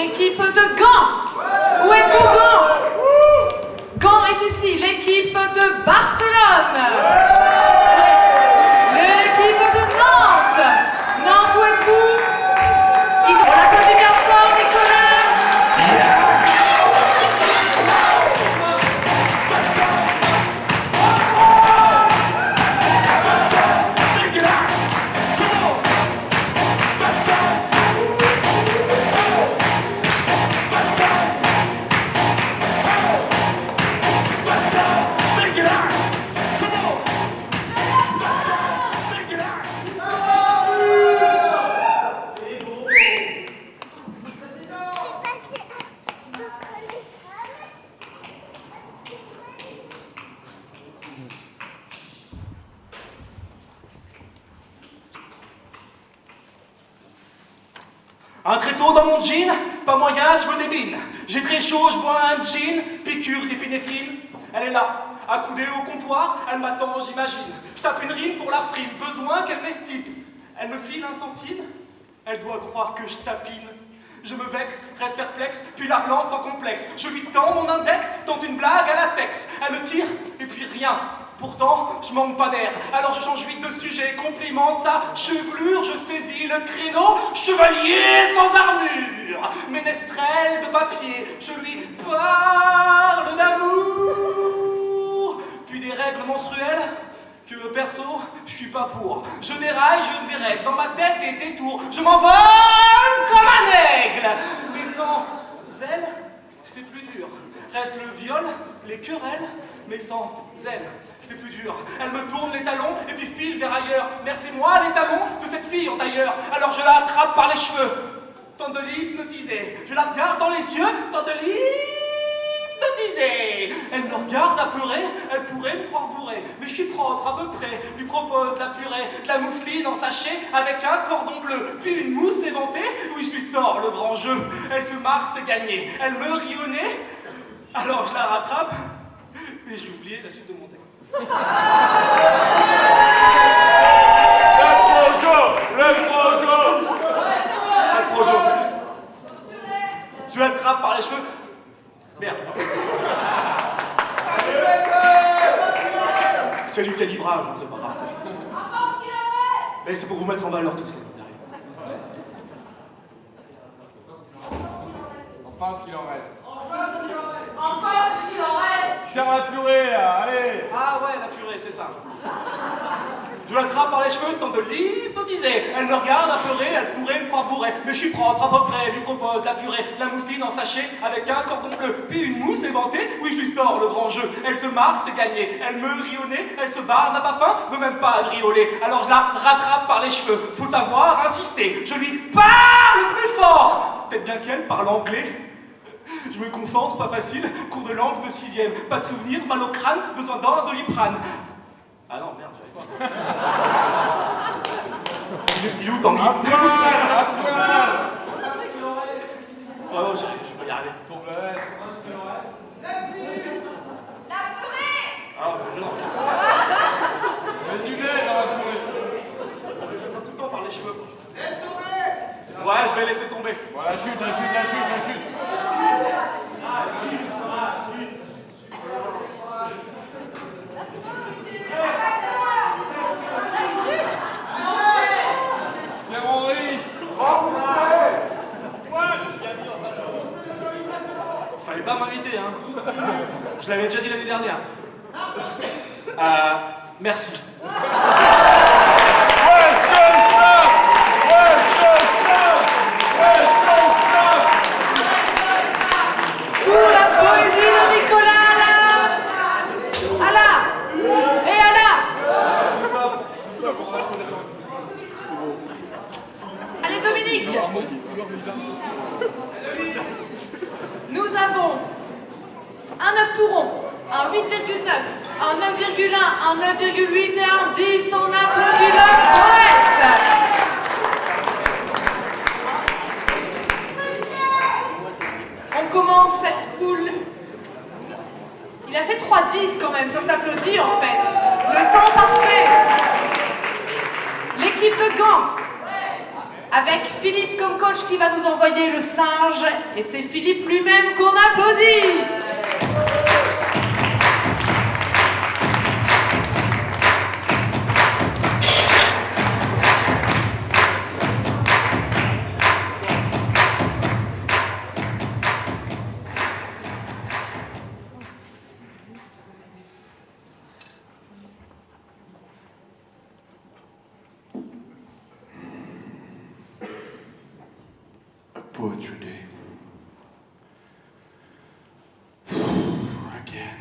l'équipe de Gand. Où êtes-vous, Gand? Gand est ici, l'équipe de Barcelone. L'équipe de Nantes. Nantes, où êtes-vous? On l'applaudit bien fort, Nicolas. Un tréteau dans mon jean, pas moyen, je me débine. J'ai très chaud, je bois un gin, piqûre d'épinéphrine. Elle est là, accoudée au comptoir, elle m'attend, j'imagine. Je tape une rime pour la frime, besoin qu'elle m'estime. Elle me file un centime, elle doit croire que je tapine. Je me vexe, reste perplexe, puis la relance sans complexe. Je lui tends mon index, tente une blague à la texte. Elle me tire, et puis rien. Pourtant, je manque pas d'air, alors je change vite de sujet, complimente sa chevelure, je saisis le créneau, chevalier sans armure, ménestrel de papier, je lui parle d'amour, puis des règles menstruelles que perso, je suis pas pour. Je déraille, je dérègle, dans ma tête des détours, je m'envole comme un aigle, mais sans zèle, c'est plus dur. Reste le viol, les querelles, mais sans zèle, c'est plus dur. Elle me tourne les talons et puis file vers ailleurs. Merde, c'est moi les talons de cette fille en tailleur. Alors je la attrape par les cheveux, tente de l'hypnotiser. Je la regarde dans les yeux, tente de l'hypnotiser. Elle me regarde apeurée, elle pourrait me croire bourré. Mais je suis propre à peu près, lui propose de la purée, de la mousseline en sachet avec un cordon bleu. Puis une mousse éventée, oui je lui sors le grand jeu. Elle se marre, c'est gagné. Elle me rit au nez, alors je la rattrape. Et j'ai oublié la suite de mon texte. Le projo. Je l'attrape par les cheveux. Merde. C'est du calibrage, c'est pas grave. Mais c'est pour vous mettre en valeur tous les derrière. Enfin ce qu'il en reste. Enfin, ce qu'il en reste. Serre la purée là, allez. Ah ouais, la purée, c'est ça. Je l'attrape par les cheveux, tente de l'hypnotiser. Elle me regarde apeurée, elle pourrait me croire bourré. Mais je suis propre à peu près, lui propose de la purée, de la mousseline en sachet avec un cordon bleu. Puis une mousse éventée, oui je lui sors le grand jeu. Elle se marre, c'est gagné. Elle me rit au nez, elle se barre, n'a pas faim, veut même pas rioler. Alors je la rattrape par les cheveux. Faut savoir insister. Je lui parle plus fort. Peut-être bien qu'elle parle anglais. Je me concentre, pas facile, cours de langue de 6e. Pas de souvenir, mal au crâne, besoin d'un Doliprane. Ah non, merde, j'avais pas. Il est où, Tanguy? À poil. Oh non, je vais y arriver. Tombe la laisse. La purée. Ah, non. Mets du lait dans la purée. Je vais pas tout le temps par les cheveux. Laisse tomber. Ouais, je vais laisser tomber. Bon, la chute. Terroriste. Fallait pas m'inviter, hein. Je l'avais déjà dit l'année dernière. Merci. La poésie de Nicolas, Allah. Et Allah. Allez Dominique. Nous avons un 9 tout rond, un 8,9, un 9,1, un 9,8 et un 10. On applaudit le poète. On commence cette poule. Il a fait 3-10 quand même, ça s'applaudit en fait. Le temps parfait. L'équipe de Gand. avec Philippe comme coach qui va nous envoyer le singe. Et c'est Philippe lui-même qu'on applaudit. Poetry day. Again.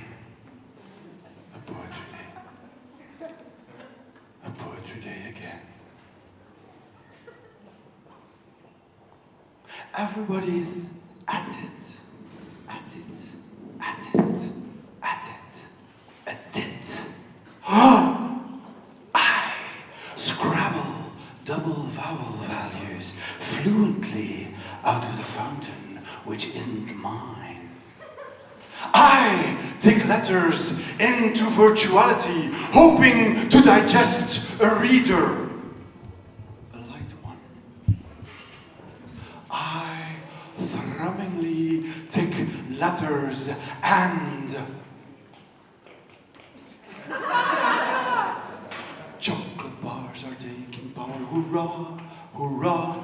A poetry day. A poetry day again. Everybody's at it. At it. At it. At it. At it. I scrabble double vowel values fluently out of the fountain, which isn't mine. I take letters into virtuality, hoping to digest a reader, a light one. I thrummingly take letters and chocolate bars are taking power, hurrah, hurrah.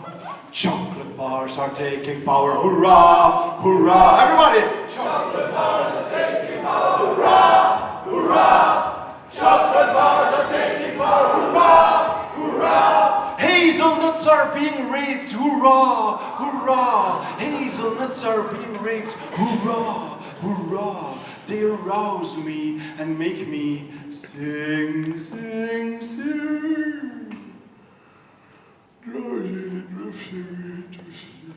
Chocolate bars are taking power, hurrah, hurrah. Everybody! Chocolate bars are taking power, hurrah, hurrah. Chocolate bars are taking power, hurrah, hurrah. Hazelnuts are being raped, hurrah, hurrah. Hazelnuts are being raped, hurrah, hurrah. They arouse me and make me sing, sing, sing. Drifting to sleep.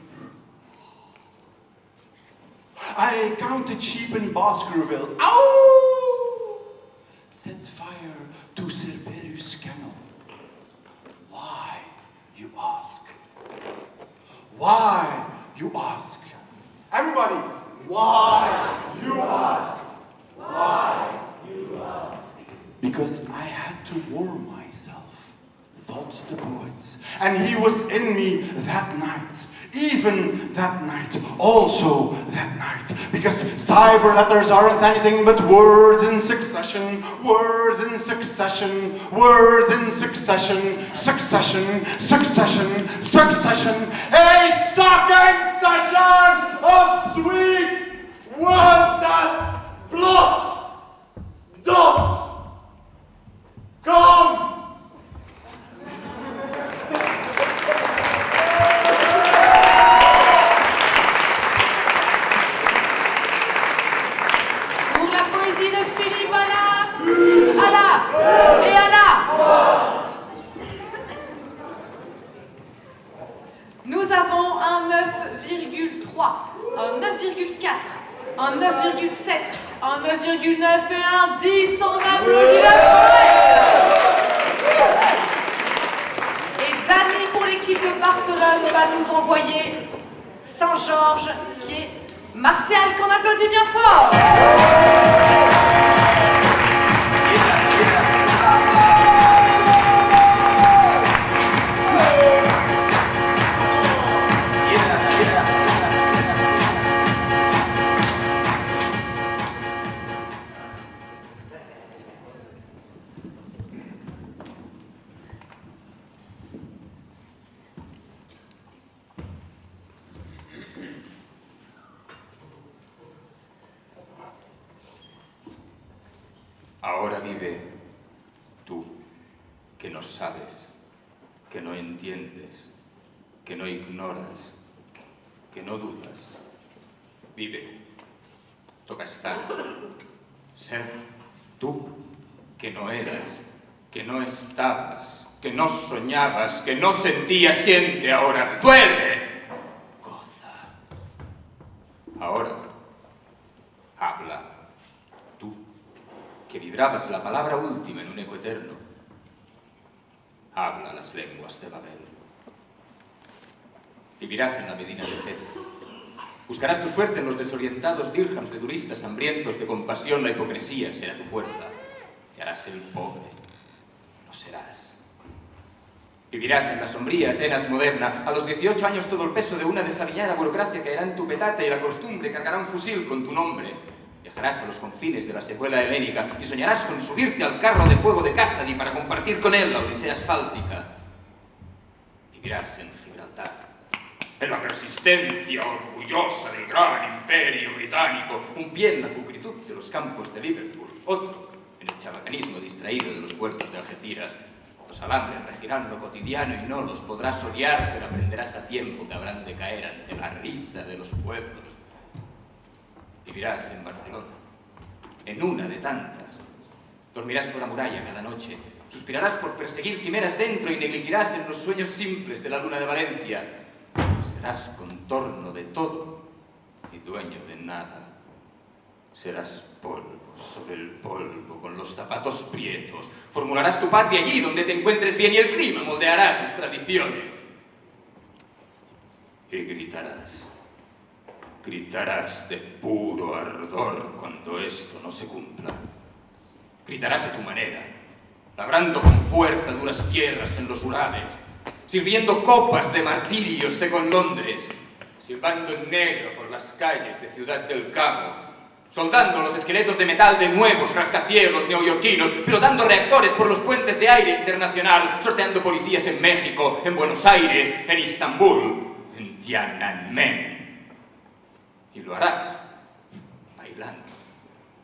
I counted sheep in Baskerville. Ow! Set fire to Cerberus' kennel. Why, you ask? Why, you ask? Everybody, why, you ask? Why, you ask? Because I had to warm myself. Thought the poets, and he was in me that night, even that night, also that night, because cyber letters aren't anything but words in succession, words in succession, words in succession, succession, succession, succession, a sucking session of sweet words that blot, dot, come. Nous avons un 9,3, un 9,4, un 9,7, un 9,9 et un 10. On applaudit le poète. Et Dani pour l'équipe de Barcelone va nous envoyer Saint-Georges qui est Martial qu'on applaudit bien fort. Ahora vive tú, que no sabes, que no entiendes, que no ignoras, que no dudas. Vive, toca estar, ser tú, que no eras, que no estabas, que no soñabas, que no sentías, siente ahora, duele, goza. Ahora, habla. Que vibrabas la palabra última en un eco eterno. Habla las lenguas de Babel. Vivirás en la Medina de Ced. Buscarás tu suerte en los desorientados dirhams de turistas hambrientos de compasión. La hipocresía será tu fuerza. Te harás el pobre. Lo serás. Vivirás en la sombría Atenas moderna. A los 18 años todo el peso de una desaliñada burocracia caerá en tu petate y la costumbre cargará un fusil con tu nombre. Viajarás a los confines de la secuela helénica y soñarás con subirte al carro de fuego de Cassady para compartir con él la odisea asfáltica. Vivirás en Gibraltar, en la persistencia orgullosa del gran imperio británico, un pie en la cucritud de los campos de Liverpool, otro en el chabacanismo distraído de los puertos de Algeciras. Los alambres regirán lo cotidiano y no los podrás odiar, pero aprenderás a tiempo que habrán de caer ante la risa de los pueblos. Vivirás en Barcelona, en una de tantas. Dormirás por la muralla cada noche, suspirarás por perseguir quimeras dentro y negligirás en los sueños simples de la luna de Valencia. Serás contorno de todo y dueño de nada. Serás polvo sobre el polvo, con los zapatos prietos. Formularás tu patria allí donde te encuentres bien y el clima moldeará tus tradiciones. Y gritarás. Gritarás de puro ardor cuando esto no se cumpla. Gritarás a tu manera, labrando con fuerza duras tierras en los Urales, sirviendo copas de martirio según Londres, silbando en negro por las calles de Ciudad del Cabo, soldando los esqueletos de metal de nuevos rascacielos neoyorquinos, pilotando reactores por los puentes de aire internacional, sorteando policías en México, en Buenos Aires, en Istambul, en Tiananmen. Y lo harás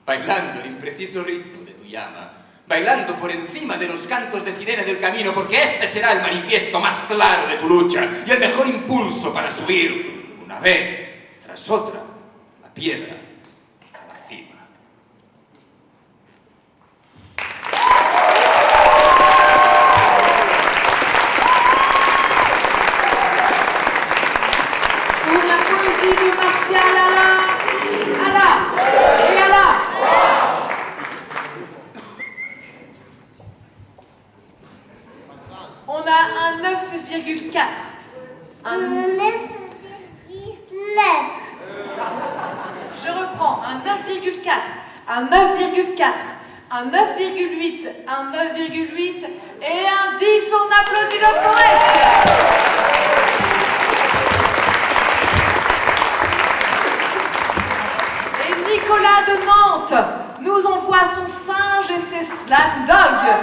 bailando el impreciso ritmo de tu llama, bailando por encima de los cantos de sirena del camino, porque este será el manifiesto más claro de tu lucha y el mejor impulso para subir, una vez tras otra, la piedra a la cima. Una poésie du Martial à la et à la. On a un 9,4. Un 9,9. Je reprends, un 9,4, un 9,4, un 9,8, un 9,8 et un 10, on applaudit le poète. Et Nicolas de Nantes nous envoie son singe et ses slam dogs.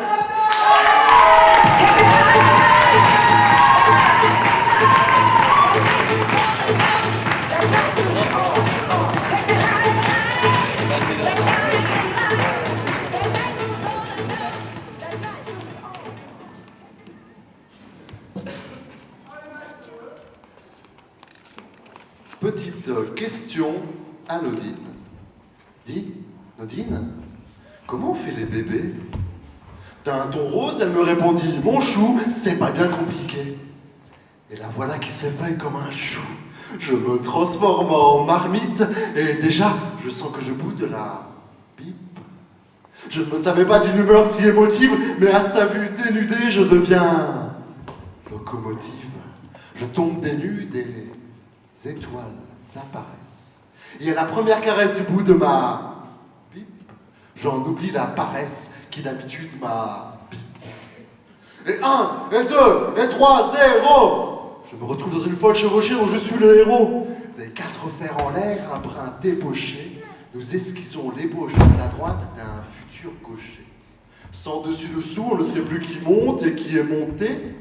Petite question à Nodine. Dis, Nodine, comment on fait les bébés? D'un ton rose, elle me répondit, mon chou, c'est pas bien compliqué. Et la voilà qui s'éveille comme un chou. Je me transforme en marmite et déjà, je sens que je bout de la pipe. Je ne me savais pas d'une humeur si émotive, mais à sa vue dénudée, je deviens locomotive. Je tombe des nues, des étoiles apparaissent. Et à la première caresse du bout de ma pipe, j'en oublie la paresse qui d'habitude m'a bite. Et 1, et 2, et 3, 0. Je me retrouve dans une folle chevauchée dont je suis le héros. Les 4 fers en l'air, un brin débauché, nous esquissons l'ébauche à la droite d'un futur gaucher. Sans dessus-dessous, on ne sait plus qui monte et qui est monté.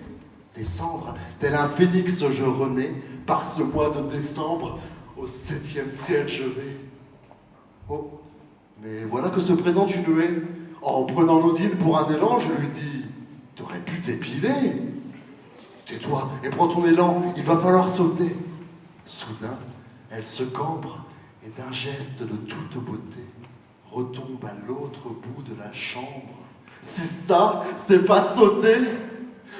Descendre, tel un phénix je renais, par ce mois de décembre, au 7e ciel je vais. Oh, mais voilà que se présente une haie. En prenant Nodine pour un élan, je lui dis, t'aurais pu t'épiler. Tais-toi et prends ton élan, il va falloir sauter. Soudain, elle se cambre et d'un geste de toute beauté, retombe à l'autre bout de la chambre. Si ça, c'est pas sauter.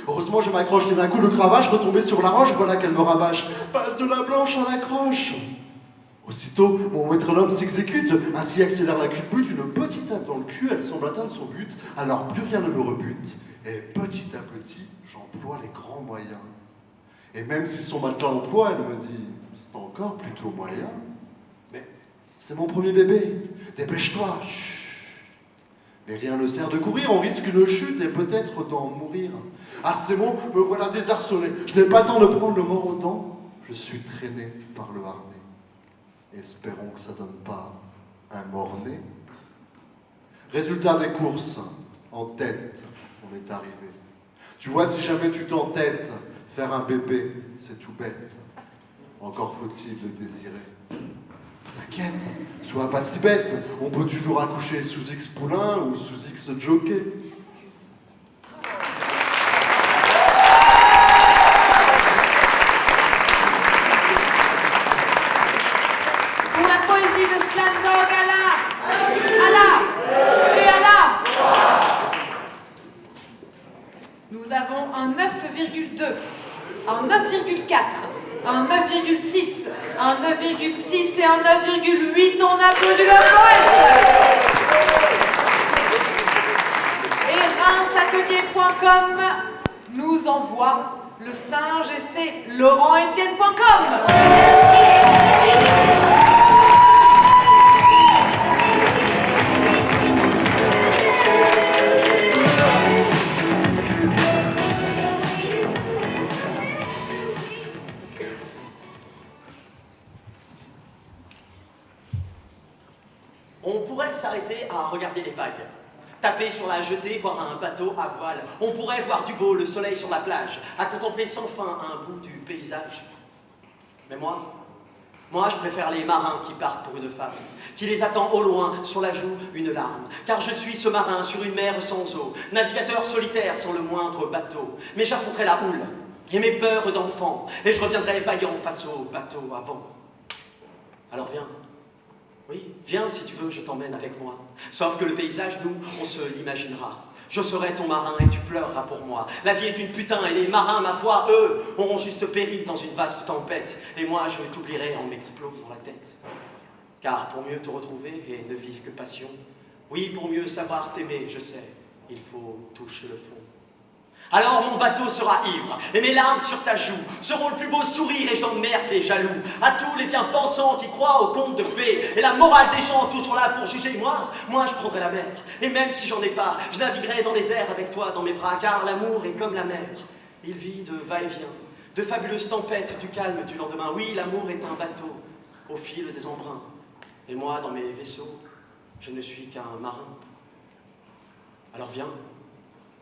Heureusement, je m'accroche et d'un coup de cravache, retombé sur la roche, voilà qu'elle me rabâche. Passe de la blanche à la croche. Aussitôt, mon métronome s'exécute, ainsi accélère la culbute, une petite tape dans le cul, elle semble atteindre son but, alors plus rien ne me rebute, et petit à petit, j'emploie les grands moyens. Et même si son matelas emploie, elle me dit, c'est encore plutôt moyen. Mais c'est mon premier bébé, dépêche-toi, chut. Mais rien ne sert de courir, on risque une chute et peut-être d'en mourir. À ces mots, me voilà désarçonné. Je n'ai pas le temps de prendre le mort aux dents. Je suis traîné par le harnais. Espérons que ça donne pas un mort-né. Résultat des courses, en tête, on est arrivé. Tu vois, si jamais tu t'entêtes, faire un bébé, c'est tout bête. Encore faut-il le désirer. T'inquiète, sois pas si bête. On peut toujours accoucher sous X poulain ou sous X jockey. Pour la poésie de Slamdog, Allah et Allah. Nous avons un 9,2, un 9,4, un 9,6, un 9,6 et un 9,8. On applaudit le poète. Et reinsatelier.com nous envoie le singe et c'est laurentetienne.com. On pourrait s'arrêter à regarder les vagues, taper sur la jetée, voir un bateau à voile. On pourrait voir du beau, le soleil sur la plage, à contempler sans fin un bout du paysage. Mais moi je préfère les marins qui partent pour une femme, qui les attend au loin, sur la joue, une larme. Car je suis ce marin sur une mer sans eau, navigateur solitaire sans le moindre bateau. Mais j'affronterai la houle et mes peurs d'enfant, et je reviendrai vaillant face au bateau avant. Alors viens. Oui, viens si tu veux, je t'emmène avec moi. Sauf que le paysage, nous, on se l'imaginera. Je serai ton marin et tu pleureras pour moi. La vie est une putain et les marins, ma foi, eux, auront juste péri dans une vaste tempête. Et moi, je t'oublierai en m'explosant la tête. Car pour mieux te retrouver et ne vivre que passion, oui, pour mieux savoir t'aimer, je sais, il faut toucher le fond. Alors mon bateau sera ivre, et mes larmes sur ta joue seront le plus beau sourire, et j'emmerde les jaloux. À tous les bien-pensants qui croient aux contes de fées, et la morale des gens toujours là pour juger. Moi je prendrai la mer, et même si j'en ai pas, je naviguerai dans les airs avec toi dans mes bras, car l'amour est comme la mer. Il vit de va-et-vient, de fabuleuses tempêtes, du calme du lendemain. Oui, l'amour est un bateau, au fil des embruns. Et moi, dans mes vaisseaux, je ne suis qu'un marin. Alors viens.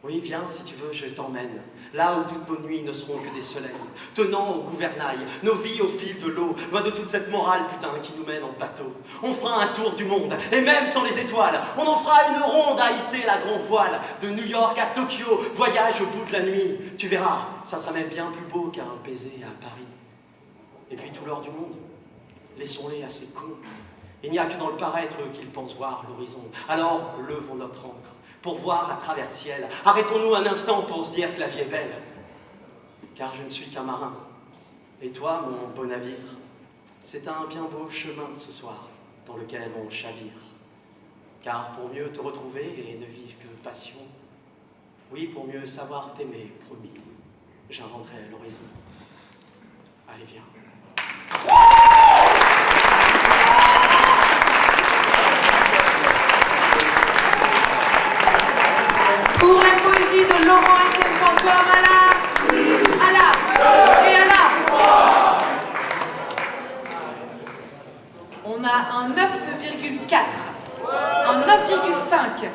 Oui, viens, si tu veux, je t'emmène, là où toutes nos nuits ne seront que des soleils, tenant au gouvernail, nos vies au fil de l'eau, loin de toute cette morale, putain, qui nous mène en bateau. On fera un tour du monde, et même sans les étoiles, on en fera une ronde à hisser la grand voile, de New York à Tokyo, voyage au bout de la nuit. Tu verras, ça sera même bien plus beau qu'un baiser à Paris. Et puis tout l'or du monde, laissons-les à ces cons. Il n'y a que dans le paraître qu'ils pensent voir l'horizon. Alors, levons notre encre pour voir à travers ciel. Arrêtons-nous un instant pour se dire que la vie est belle. Car je ne suis qu'un marin. Et toi, mon beau navire, c'est un bien beau chemin ce soir dans lequel on chavire. Car pour mieux te retrouver et ne vivre que passion, oui, pour mieux savoir t'aimer, promis, j'inventerai l'horizon. Allez, viens. Pour la poésie de laurentetienne.com, Allah et Allah. On a un 9,4, un 9,5,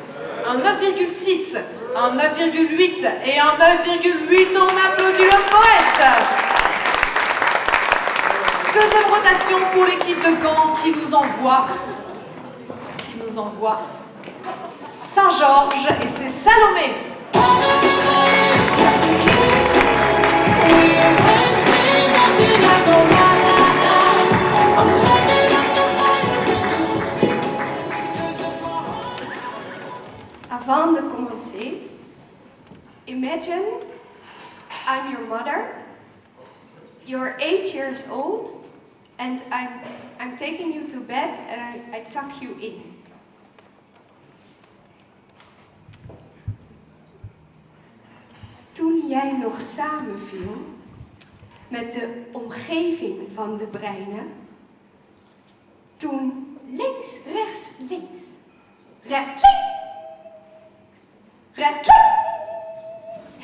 un 9,6, un 9,8 et un 9,8. On applaudit le poète. Deuxième rotation pour l'équipe de Gand qui nous envoie Saint-Georges et c'est Salomé. Avant de commencer, imagine I'm your mother, you're 8 years old, and I'm taking you to bed and I tuck you in. Toen jij nog samenviel met de omgeving van de breinen, toen links, rechts, links, rechts, links,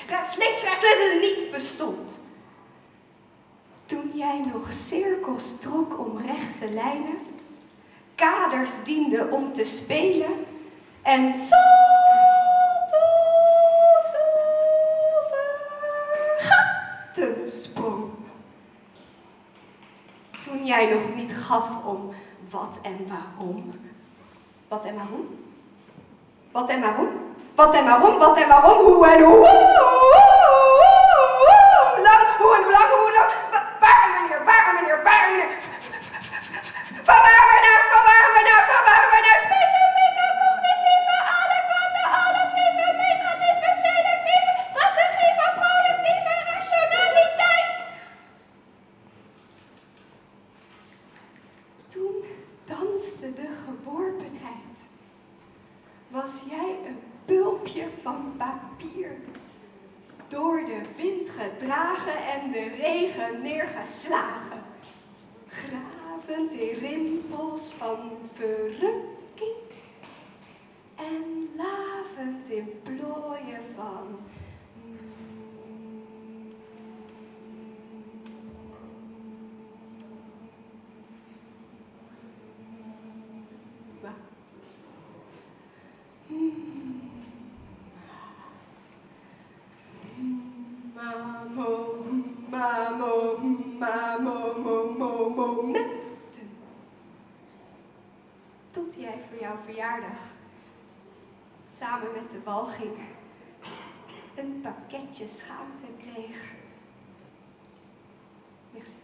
Redsliksrechten niet bestond. Toen jij nog cirkels trok om rechte lijnen, kaders diende om te spelen en salto's over gaten sprong. Toen jij nog niet gaf om wat en waarom. Wat en waarom? Wat en waarom? Wat en waarom? Wat en waarom? Hoe en hoe? Lang, hoe en hoe lang? Hoe en lang? Waar meneer? Waar meneer? Waar meneer? Van waar we naar? Van waar we naar? Van waar we naar? Specifieke, cognitieve, adequate, adaptieve, mechanisme, selectieve, strategie van productieve rationaliteit. Toen danste de geworpenheid. Was jij een pulpje van papier, door de wind gedragen en de regen neergeslagen, gravend in rimpels van verrukking en lavend in plooien van momenten. Tot jij voor jouw verjaardag samen met de walging een pakketje schaamte kreeg. Merci.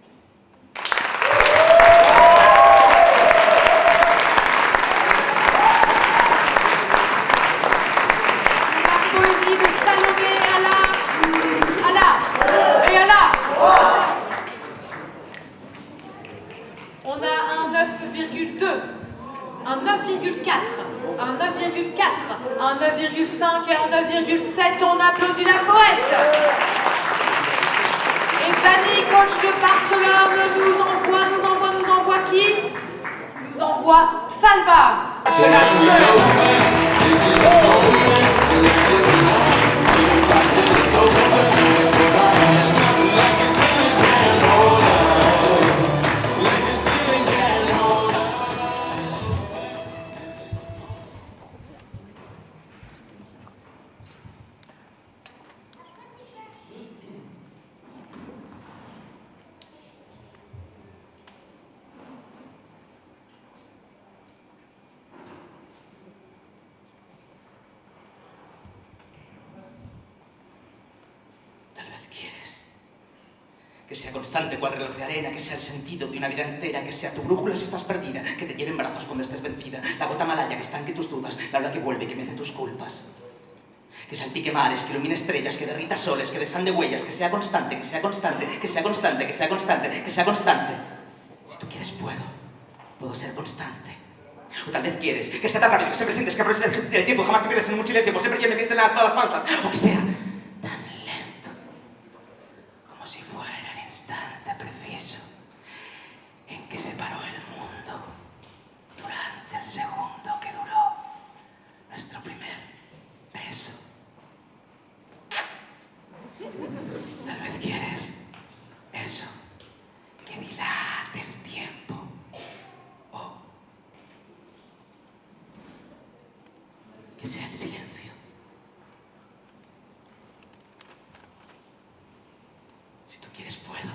La poésie de Salomé et Allah. On a un 9,2, un 9,4, un 9,4, un 9,5 et un 9,7. On applaudit la poète. Et Dani, coach de Barcelone, nous envoie qui? Nous envoie Salva. Que sea constante cual reloj de arena, que sea el sentido de una vida entera, que sea tu brújula si estás perdida, que te lleve en brazos cuando estés vencida, la gota malaya que estanque tus dudas, la ola que vuelve y que mece tus culpas. Que salpique mares, que ilumine estrellas, que derrita soles, que desande huellas, que sea constante, que sea constante, que sea constante, que sea constante, que sea constante. Si tú quieres, puedo ser constante. O tal vez quieres que sea tan rápido, que siempre sientes que aproveches el tiempo, jamás te pierdes en un silencio, por siempre llenes de todas las pausas, o que sea tan lento, como si fuera el instante preciso en que se paró el mundo durante el segundo que duró nuestro primer beso. Tal vez quieres eso, que dilate el tiempo, o que sea el silencio. Si tú quieres, puedo.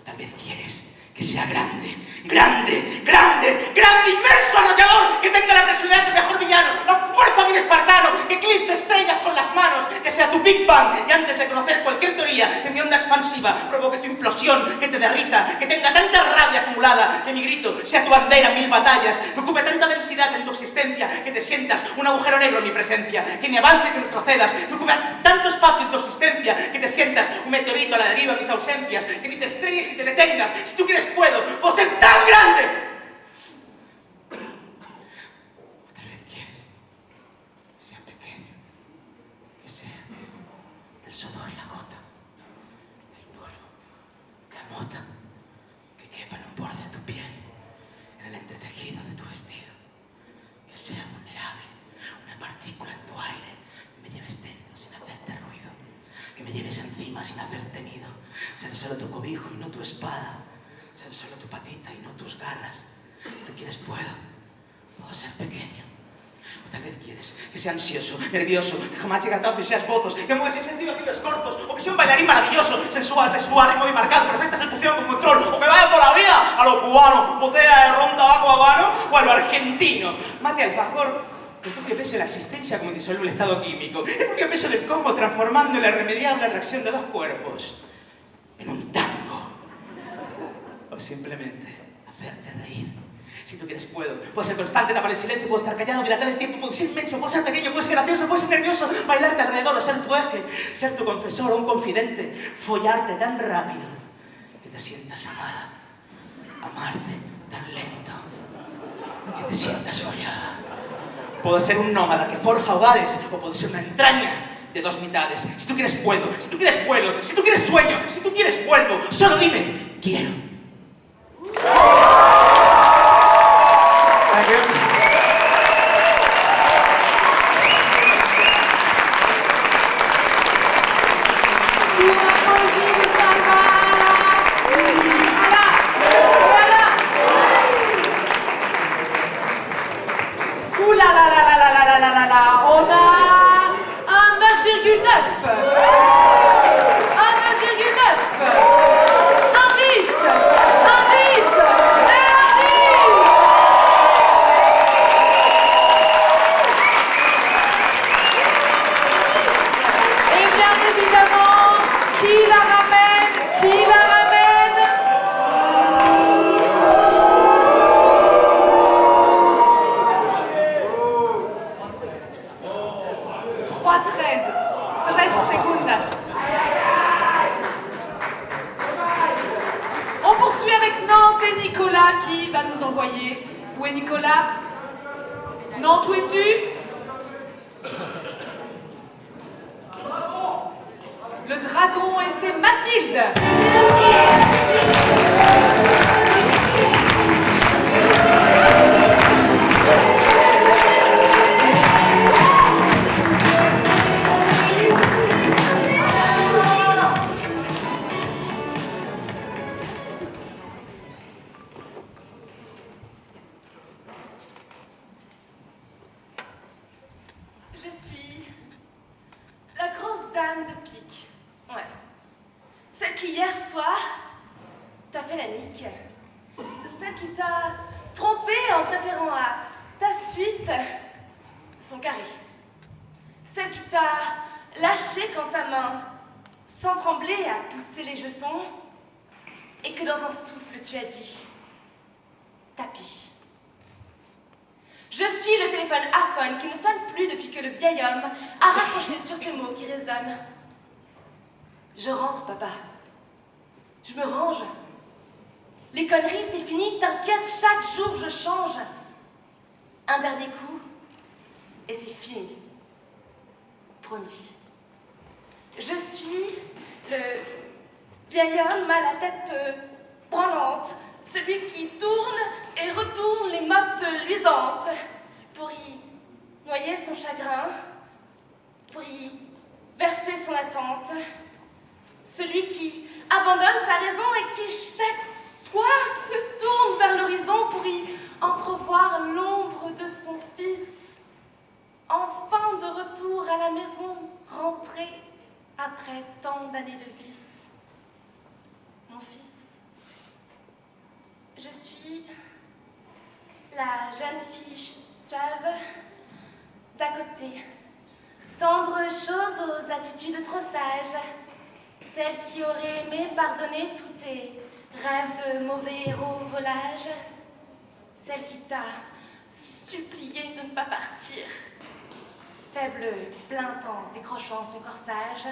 O tal vez quieres que sea grande, grande, grande, grande, inmerso, arrollador, que tenga la personalidad del mejor villano, la fuerza de un espartano, que eclipse estrellas con las manos, que sea tu Big Bang, y antes de conocer cualquier teoría, que mi onda expansiva provoque tu implosión, que te derrita, que tenga tanta rabia acumulada, que mi grito sea tu bandera en 1000 batallas, que ocupe tanta densidad en tu existencia, que te sientas un agujero negro en mi presencia, que ni avances ni retrocedas, que ocupe tanto espacio en tu existencia, que te sientas un meteorito a la deriva en mis ausencias, que ni te estrelles ni te detengas. Si tú quieres, puedo ser tan grande. Otra vez quieres que sea pequeño, que sea del sudor la gota, del polvo, la mota, que quepa en un borde de tu piel, en el entretejido de tu vestido, que sea vulnerable, una partícula en tu aire, haber tenido. Ser solo tu cobijo y no tu espada. Ser solo tu patita y no tus garras. Si tú quieres, puedo ser pequeño. O tal vez quieres que sea ansioso, nervioso, que jamás llegue a tanto y seas bozos, que mueves sin sentido giros cortos, o que sea un bailarín maravilloso, sensual, ritmo bien marcado, perfecta ejecución con control, o que vaya por la vida a lo cubano, botella de ron, tabaco habano, o a lo argentino. Mate alfajor, el propio peso de la existencia como indisoluble estado químico, el propio peso del cosmos transformando la irremediable atracción de dos cuerpos en un tango. O simplemente hacerte reír. Si tú quieres, puedo ser constante, tapar el silencio, puedo estar callado, dilatar el tiempo, puedo ser inmenso, puedo ser pequeño, puedo ser gracioso, puedo ser nervioso, bailarte alrededor, o ser tu eje, ser tu confesor o un confidente, follarte tan rápido que te sientas amada, amarte tan lento que te sientas follada. Puedo ser un nómada que forja hogares, o puedo ser una entraña de dos mitades. Si tú quieres, puedo. Si tú quieres, vuelo. Si tú quieres, sueño. Si tú quieres, vuelvo. Solo dime, quiero. On a un 9,9. Un 9,9. Un 10. Un 10. Et un 10. Et bien évidemment, qui la ramène? Qui la ramène? 3 secondes. On poursuit avec Nantes et Nicolas qui va nous envoyer. Où est Nicolas? Nantes, où es-tu? Le dragon et c'est Mathilde. Je suis la grosse dame de pique. Ouais. Celle qui hier soir t'a fait la nique. Celle qui t'a trompé en préférant à ta suite son carré. Celle qui t'a lâché quand ta main, sans trembler, a poussé les jetons et que dans un souffle tu as dit tapis. Je suis le téléphone aphone qui ne sonne plus depuis que le vieil homme a raccroché sur ces mots qui résonnent. Je rentre, papa. Je me range. Les conneries, c'est fini. T'inquiète, chaque jour je change. Un dernier coup, et c'est fini. Promis. Je suis le vieil homme à la tête branlante. Celui qui tourne et retourne les mottes luisantes pour y noyer son chagrin, pour y verser son attente. Celui qui abandonne sa raison et qui chaque soir se tourne vers l'horizon pour y entrevoir l'ombre de son fils, enfin de retour à la maison, rentré après tant d'années de vice. Mon fils. Je suis la jeune fille suave d'à côté, tendre chose aux attitudes trop sages, celle qui aurait aimé pardonner tous tes rêves de mauvais héros volage, celle qui t'a supplié de ne pas partir, faible plainte en décrochant son corsage,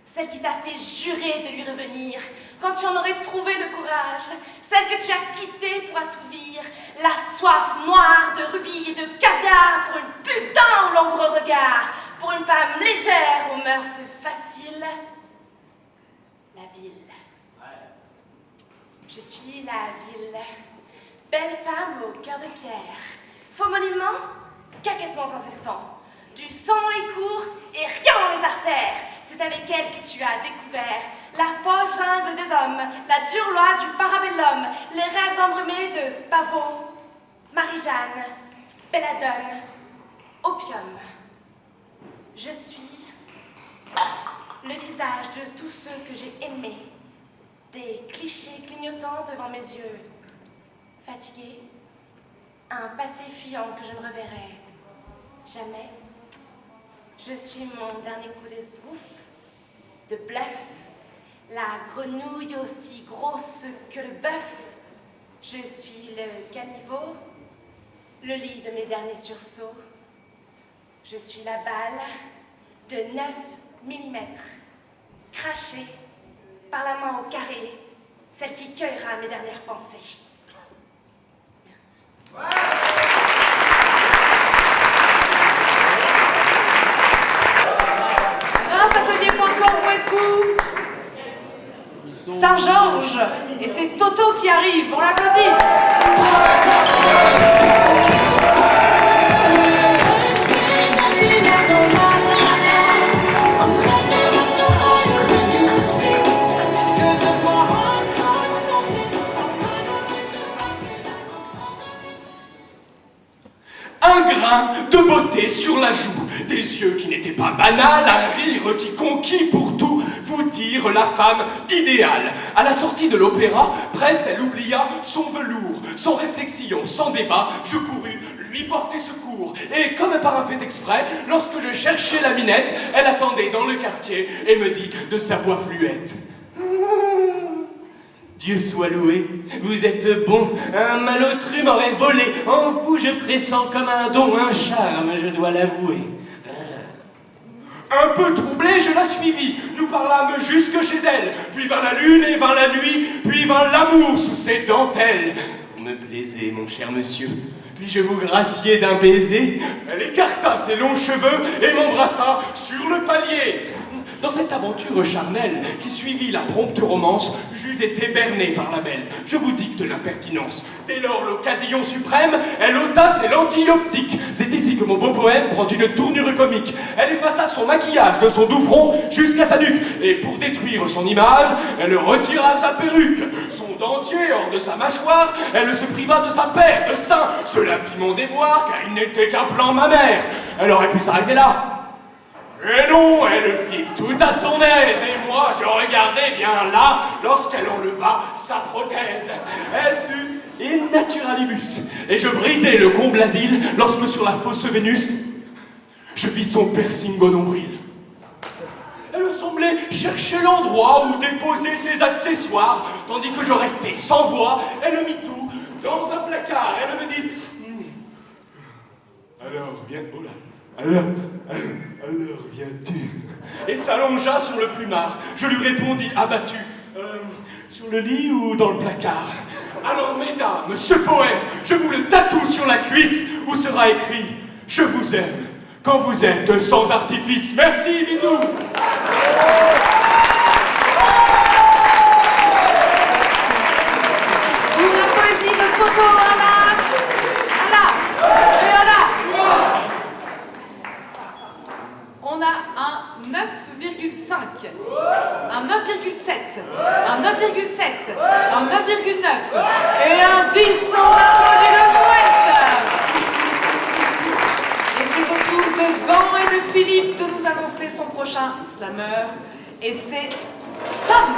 celle qui t'a fait jurer de lui revenir quand tu en aurais trouvé le courage, celle que tu as quittée pour assouvir la soif noire de rubis et de caviar pour une putain au langoureux regard, pour une femme légère aux mœurs faciles, la ville. Je suis la ville, belle femme au cœur de pierre, faux monument, caquettements incessants, du sang dans les cours et rien dans les artères. C'est avec elle que tu as découvert la folle jungle des hommes, la dure loi du parabellum, les rêves embrumés de Pavot, Marie-Jeanne, Belladone, Opium. Je suis le visage de tous ceux que j'ai aimés, des clichés clignotants devant mes yeux, fatigué, un passé fuyant que je ne reverrai jamais. Je suis mon dernier coup d'esbrouf, de bluff, la grenouille aussi grosse que le bœuf. Je suis le caniveau, le lit de mes derniers sursauts. Je suis la balle de 9 mm, crachée par la main au carré, celle qui cueillera mes dernières pensées. Atelier.com, où êtes-vous? Saint-Georges. Et c'est Toto qui arrive, on l'applaudit. Un grain de beauté sur la joue, des yeux qui n'étaient pas banals, un rire qui conquit pour tout vous dire la femme idéale. À la sortie de l'opéra, preste, elle oublia son velours, sans réflexion, sans débat, je courus lui porter secours. Et comme par un fait exprès, lorsque je cherchais la minette, elle attendait dans le quartier et me dit de sa voix fluette: Dieu soit loué, vous êtes bon, un malotru m'aurait volé, en vous je pressens comme un don, un charme, je dois l'avouer. Un peu troublé, je la suivis, nous parlâmes jusque chez elle, puis vint la lune et vint la nuit, puis vint l'amour sous ses dentelles. Vous me plaisez, mon cher monsieur, puis je vous graciai d'un baiser. Elle écarta ses longs cheveux et m'embrassa sur le palier. Dans cette aventure charnelle qui suivit la prompte romance, j'eus été berné par la belle. Je vous dicte l'impertinence. Dès lors, l'occasion suprême, elle ôta ses lentilles optiques. C'est ici que mon beau poème prend une tournure comique. Elle effaça son maquillage de son doux front jusqu'à sa nuque. Et pour détruire son image, elle retira sa perruque. Son dentier hors de sa mâchoire, elle se priva de sa paire de seins. Cela fit mon déboire, car il n'était qu'un plan ma mère. Elle aurait pu s'arrêter là. Et non, elle fit tout à son aise, et moi je regardais bien là lorsqu'elle enleva sa prothèse. Elle fut in naturalibus, et je brisai le comble asile lorsque sur la fausse Vénus, je vis son piercing au nombril. Elle semblait chercher l'endroit où déposer ses accessoires, tandis que je restais sans voix. Elle mit tout dans un placard, elle me dit: Alors, viens, oh là. Alors, viens-tu? Et s'allongea sur le plumard. Je lui répondis abattu: sur le lit ou dans le placard? Alors, mesdames, ce poème, je vous le tatoue sur la cuisse, où sera écrit: Je vous aime quand vous êtes sans artifice. Merci, bisous. Pour la poésie de Toto, on a un 9,5, un 9,7, un 9,7, un 9,9 et un 10 en applaudit le poète. Et c'est au tour de Gant et de Philippe de nous annoncer son prochain slammer. Et c'est Tom.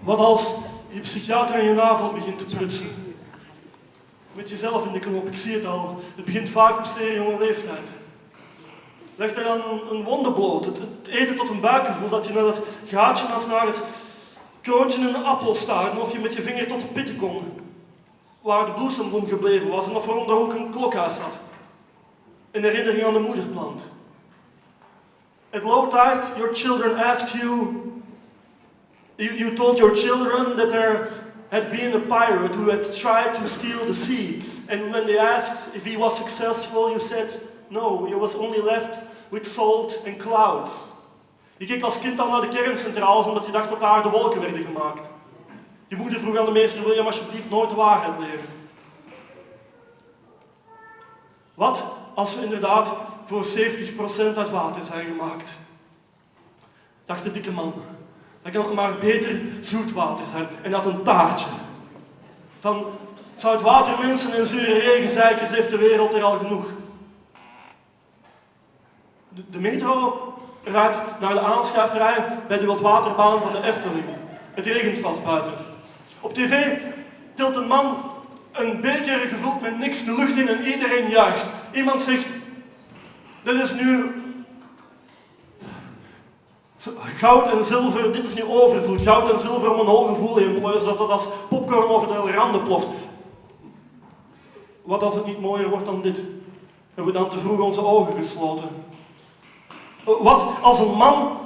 Wat als je psychiater in je navel begint te prutsen? Met jezelf in de knop, ik zie het al. Het begint vaak op zeer jonge leeftijd. Leg daar dan een wonde bloot, het eten tot een buikgevoel, dat je naar dat gaatje of naar het kroontje in een appel staart, of je met je vinger tot de pitten kon, waar de bloesembloem gebleven was en of eronder ook een klokhuis zat. Een herinnering aan de moederplant. At low tide, your children asked you told your children that their had been a pirate who had tried to steal the sea. And when they asked if he was successful, you said, no, he was only left with salt and clouds. Je keek als kind al naar de kerncentrales omdat je dacht dat daar de wolken werden gemaakt. Je moeder vroeg aan de meester, wil je alsjeblieft nooit de waarheid leren? Wat als we inderdaad voor 70% uit water zijn gemaakt? Dacht de dikke man. Dan kan het maar beter zoetwater zijn. En dat een taartje. Van zoutwatermensen en zure regenzeikers heeft de wereld er al genoeg. De metro ruikt naar de aanschuiverij bij de wildwaterbaan van de Efteling. Het regent vast buiten. Op tv tilt een man een beker gevuld met niks de lucht in en iedereen juicht. Iemand zegt, dit is nu goud en zilver, dit is nu overvloed. Goud en zilver om een hoog gevoel heen, zodat het als popcorn over de randen ploft. Wat als het niet mooier wordt dan dit? Hebben we dan te vroeg onze ogen gesloten? Wat als een man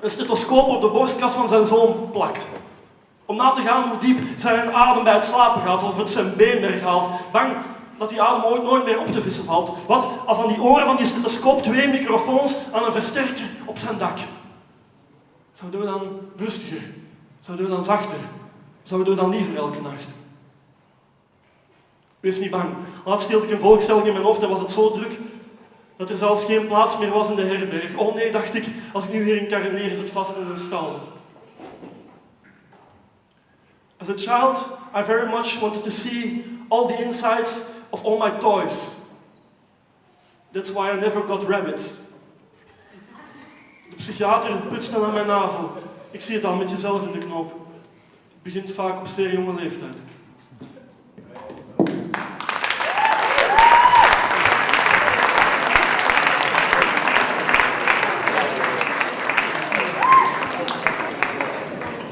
een stethoscoop op de borstkas van zijn zoon plakt? Om na te gaan hoe diep zijn adem bij het slapen gaat, of het zijn been haalt, bang dat die adem ooit nooit meer op te vissen valt. Wat als aan die oren van die stethoscoop 2 microfoons aan een versterker op zijn dak? Zouden we dan rustiger? Zouden we dan zachter? Zouden we dan liever elke nacht? Wees niet bang. Laatst hield ik een volkstelling in mijn hoofd en was het zo druk dat er zelfs geen plaats meer was in de herberg. Oh nee, dacht ik, als ik nu weer incarneer is het vast in een stal. As a child, I very much wanted to see all the insides of all my toys. That's why I never got rabbits. De psychiater putste aan mijn navel. Ik zie het al met jezelf in de knoop. Het begint vaak op zeer jonge leeftijd.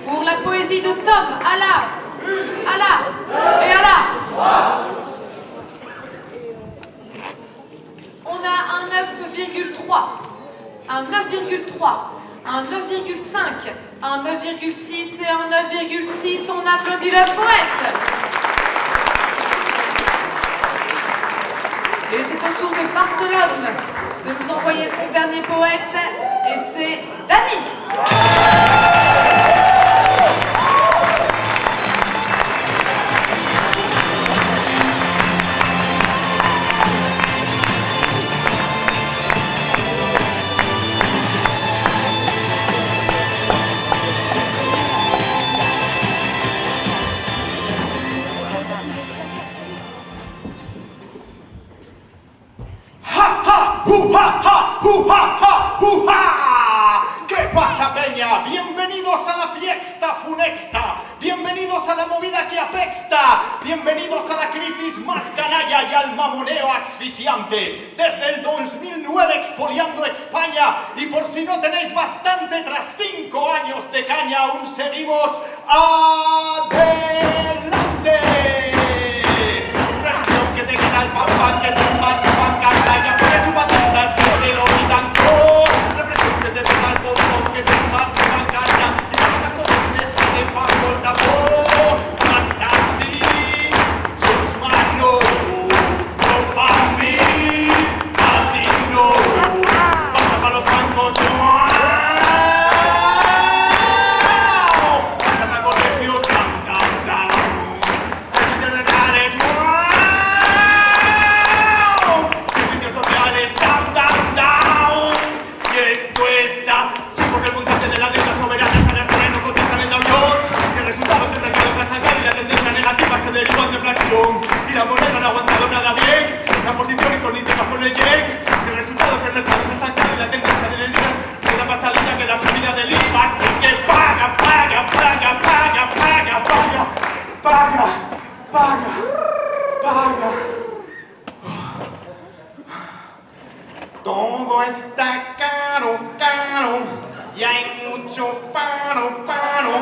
Pour la poésie de Tom, Allah, Allah et Allah. On a un 9,3, un 9,3, un 9,5, un 9,6 et un 9,6. On applaudit le poète. Et c'est au tour de Barcelone de nous envoyer son dernier poète, et c'est Dani. ¿Qué pasa, peña? Bienvenidos a la fiesta funesta, bienvenidos a la movida que apesta, bienvenidos a la crisis más canalla y al mamoneo asfixiante. Desde el 2009 expoliando España, y por si no tenéis bastante, tras 5 años de caña aún seguimos adelante. Reacción que te queda el pan que tumba tu banca, calla, que chupa tantas que te lo quitan todo. Represión que te pega el botón que tumba tu banca, y las cosas que te pago el tapón. Hasta así, sus manos, no para mí, a ti no. Pasa para los bancos, no. Pasa para colegios, down, down, down. Servicios legales, wow. Servicios sociales, down, down, down. Y esto es así porque el montante de la deuda soberana sale al terreno, cotiza en el Dow Jones. Y el resultado del mercado se ha estancado y la tendencia negativa se deriva en deflación. Y la moneda no ha aguantado nada bien. La posición incógnita con el YEC. Y el resultado es que el mercado se ha estancado y la tendencia de dentro no da más salida que la subida del IVA. Así que paga, paga, paga, paga, paga, paga, paga, paga, paga. Todo está caro, caro, y hay mucho paro, paro,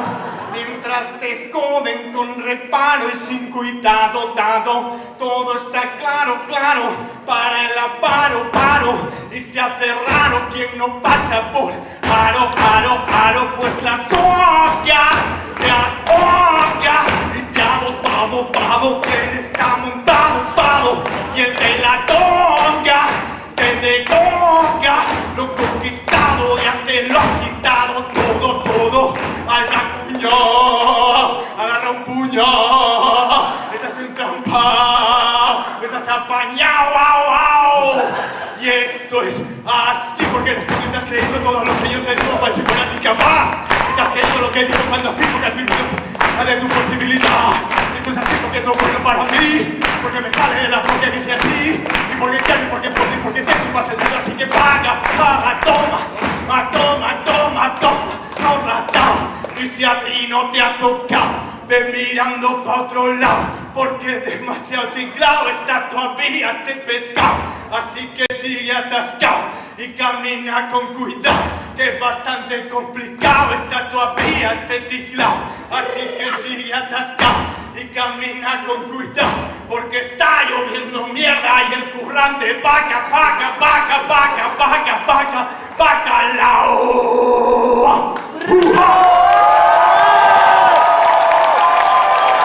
mientras te joden con reparo y sin cuidado dado. Todo está claro, claro, para el aparo, paro, y se hace raro quien no pasa por paro, paro, paro, pues la soya te ahoga. Estás en trampa. Me estás apañado. Au, au. Y esto es así porque eres tú que te has creído todo lo que yo te digo, cual si fueras incapaz. Y te has creído lo que digo cuando afirmo que has vivido de tu posibilidad. Esto es así porque es lo bueno para mí, porque me sale de la polla que sea así, y porque quiero, y porque puedo, y porque te chupas el dedo, así que paga, paga, toma, toma, toma, toma, toma, toma. Y si a ti no te ha tocado, ve mirando pa' otro lado, porque demasiado ticlao está todavía este pescado. Así que sigue atascado y camina con cuidado, que es bastante complicado está todavía este ticlao. Así que sigue atascado y camina con cuidado, porque está lloviendo mierda y el currante vaca, vaca, vaca, vaca, vaca, vaca, bacalao.